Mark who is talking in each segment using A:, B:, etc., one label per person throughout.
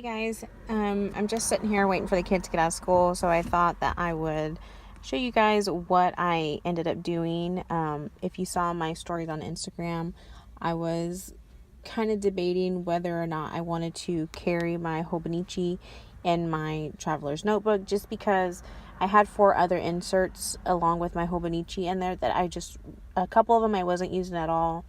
A: Guys, I'm just sitting here waiting for the kids to get out of school, so I thought that I would show you guys what I ended up doing. If you saw my stories on Instagram, I was kind of debating whether or not I wanted to carry my Hobonichi in my traveler's notebook, just because I had 4 other inserts along with my Hobonichi in there that a couple of them I wasn't using at all,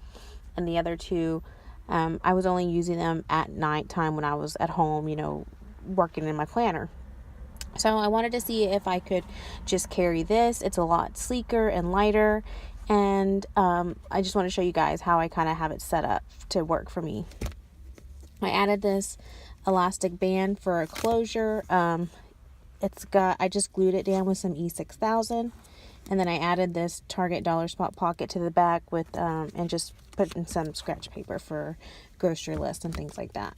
A: and the other 2 I was only using them at nighttime when I was at home, working in my planner. So I wanted to see if I could just carry this. It's a lot sleeker and lighter. And I just want to show you guys how I kind of have it set up to work for me. I added this elastic band for a closure. I just glued it down with some E6000. And then I added this Target Dollar Spot pocket to the back with, and just put in some scratch paper for grocery lists and things like that.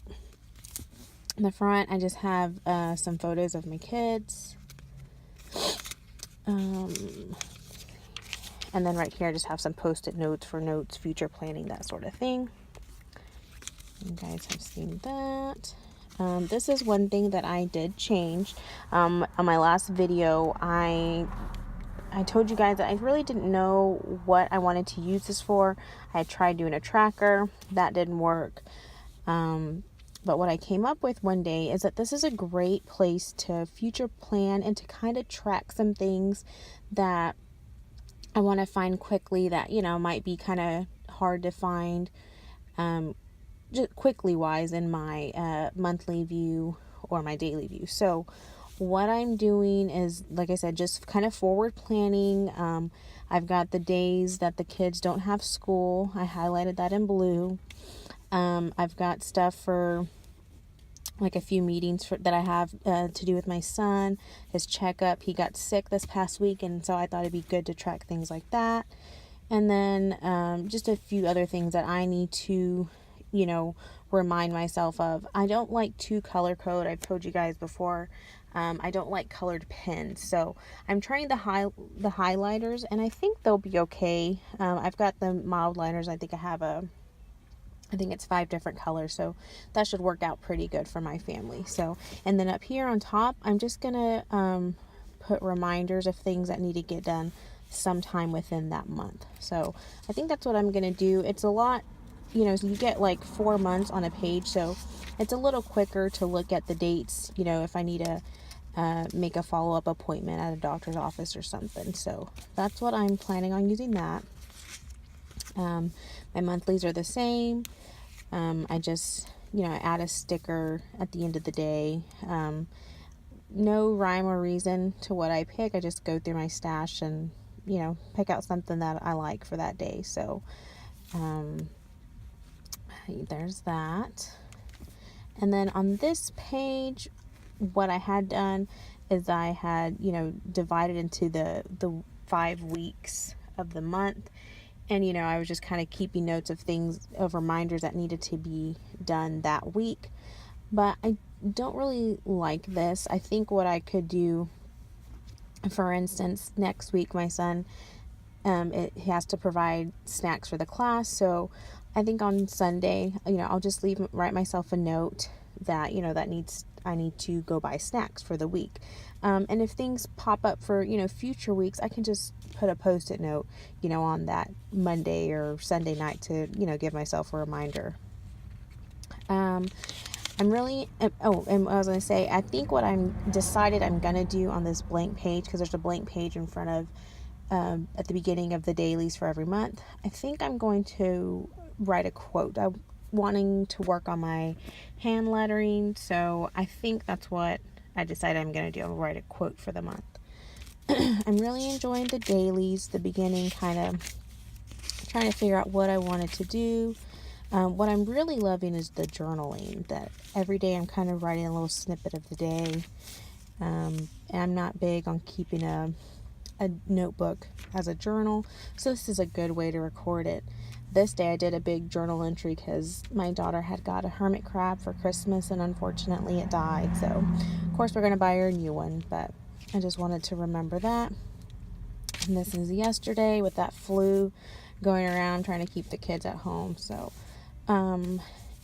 A: In the front, I just have some photos of my kids. And then right here, I just have some post-it notes for notes, future planning, that sort of thing. You guys have seen that. This is one thing that I did change. On my last video, I told you guys that I really didn't know what I wanted to use this for. I tried doing a tracker. That didn't work. But what I came up with one day is that this is a great place to future plan and to kind of track some things that I want to find quickly that, might be kind of hard to find just quickly wise in my monthly view or my daily view. So what I'm doing is, like I said, just kind of forward planning. I've got the days that the kids don't have school. I highlighted that in blue. I've got stuff for like a few meetings that I have to do with my son, his checkup. He got sick this past week, and so I thought it'd be good to track things like that. And then just a few other things that I need to, remind myself of. I don't like to color code. I've told you guys before. I don't like colored pens, so I'm trying the highlighters, and I think they'll be okay. I've got the mild liners. I think it's 5 different colors, so that should work out pretty good for my family. So, and then up here on top, I'm just gonna put reminders of things that need to get done sometime within that month. So I think that's what I'm gonna do. It's a lot, so you get like 4 months on a page, so it's a little quicker to look at the dates, if I need to make a follow-up appointment at a doctor's office or something. So that's what I'm planning on using that. My monthlies are the same. I just, I add a sticker at the end of the day. No rhyme or reason to what I pick. I just go through my stash and, pick out something that I like for that day. So, there's that. And then on this page, what I had done is I had, divided into the 5 weeks of the month. And, I was just kind of keeping notes of reminders that needed to be done that week. But I don't really like this. I think what I could do, for instance, next week, my son, he has to provide snacks for the class. So I think on Sunday, I'll just write myself a note that, I need to go buy snacks for the week. And if things pop up for, future weeks, I can just put a post-it note, on that Monday or Sunday night to, give myself a reminder. And I was going to say, I think what I'm going to do on this blank page, because there's a blank page in front of, at the beginning of the dailies for every month, I think I'm going to write a quote. I'm wanting to work on my hand lettering, so I think that's what I decided I'm going to do. I'll write a quote for the month. I'm really enjoying the dailies, the beginning, kind of trying to figure out what I wanted to do. What I'm really loving is the journaling, that every day I'm kind of writing a little snippet of the day. And I'm not big on keeping a notebook as a journal, so this is a good way to record it. This day I did a big journal entry because my daughter had got a hermit crab for Christmas, and unfortunately it died. So of course we're going to buy her a new one, but I just wanted to remember that. And this is yesterday with that flu going around trying to keep the kids at home. So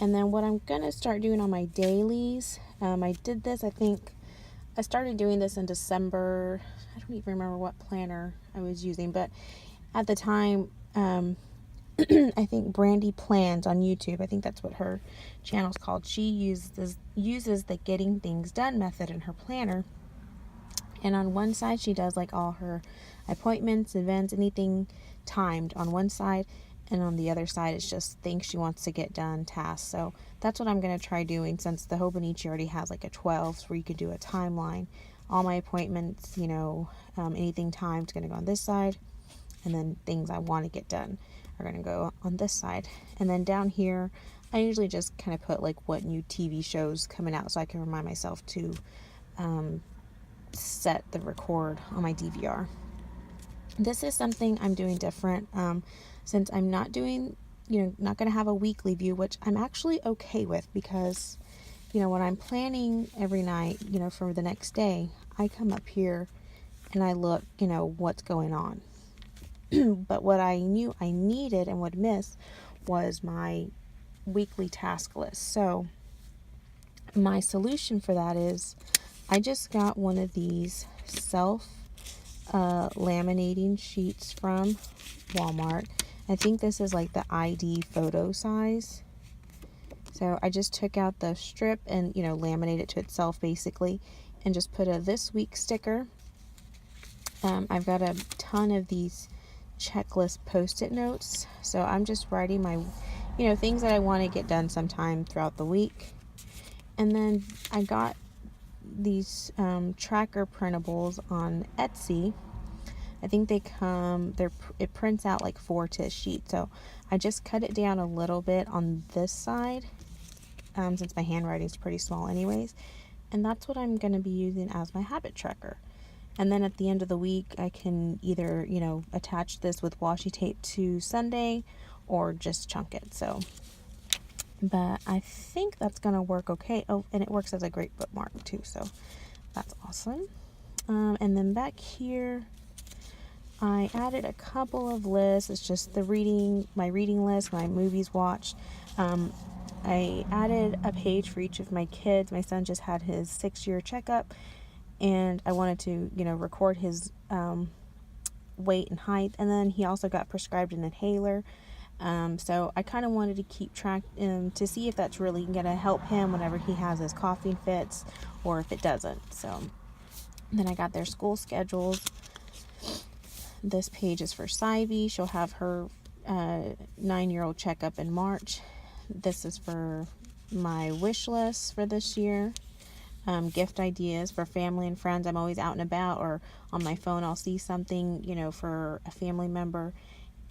A: And then what I'm going to start doing on my dailies, I did this, I think, I started doing this in December. I don't even remember what planner I was using, but at the time, I think Brandy Plans on YouTube, I think that's what her channel's called. She uses the Getting Things Done method in her planner. And on one side, she does like all her appointments, events, anything timed on one side. And on the other side, it's just things she wants to get done, tasks. So that's what I'm going to try doing, since the Hobonichi already has like a 12, where you could do a timeline. All my appointments, anything timed is going to go on this side. And then things I want to get done are going to go on this side. And then down here, I usually just kind of put like what new TV shows coming out, so I can remind myself to set the record on my DVR. This is something I'm doing different, since I'm not doing, not going to have a weekly view, which I'm actually okay with, because, when I'm planning every night, for the next day, I come up here and I look, what's going on. But what I knew I needed and would miss was my weekly task list. So my solution for that is I just got one of these self laminating sheets from Walmart. I think this is like the ID photo size. So I just took out the strip and, laminate it to itself basically, and just put a this week sticker. I've got a ton of these checklist post-it notes, so I'm just writing my things that I want to get done sometime throughout the week. And then I got these tracker printables on Etsy. I think it prints out like 4 to a sheet, so I just cut it down a little bit on this side, since my handwriting is pretty small anyways, and that's what I'm going to be using as my habit tracker. And then at the end of the week, I can either, attach this with washi tape to Sunday or just chunk it. But I think that's going to work okay. Oh, and it works as a great bookmark too, so that's awesome. And then back here, I added a couple of lists. It's just my reading list, my movies watched. I added a page for each of my kids. My son just had his 6-year checkup, and I wanted to, record his weight and height. And then he also got prescribed an inhaler. So I kind of wanted to keep track to see if that's really going to help him whenever he has his coughing fits, or if it doesn't. So then I got their school schedules. This page is for Syvie. She'll have her 9-year-old checkup in March. This is for my wish list for this year. Gift ideas for family and friends. I'm always out and about, or on my phone I'll see something, for a family member,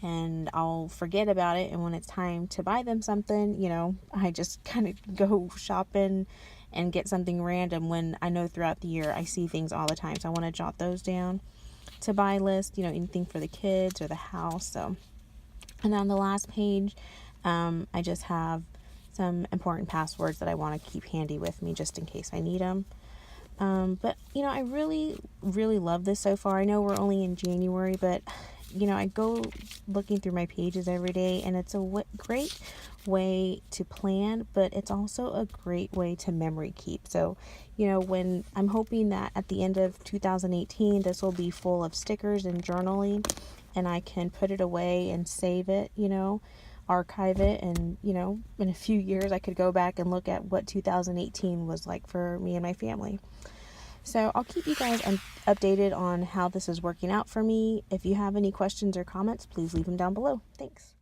A: and I'll forget about it, and when it's time to buy them something, I just kind of go shopping and get something random, when I know throughout the year I see things all the time, so I want to jot those down. To buy list, anything for the kids or the house. So, and on the last page, I just have some important passwords that I want to keep handy with me just in case I need them. But I really, really love this so far. I know we're only in January, but I go looking through my pages every day, and it's a great way to plan, but it's also a great way to memory keep. So, when I'm hoping that at the end of 2018, this will be full of stickers and journaling, and I can put it away and save it, archive it, and, in a few years, I could go back and look at what 2018 was like for me and my family. So I'll keep you guys updated on how this is working out for me. If you have any questions or comments, please leave them down below. Thanks.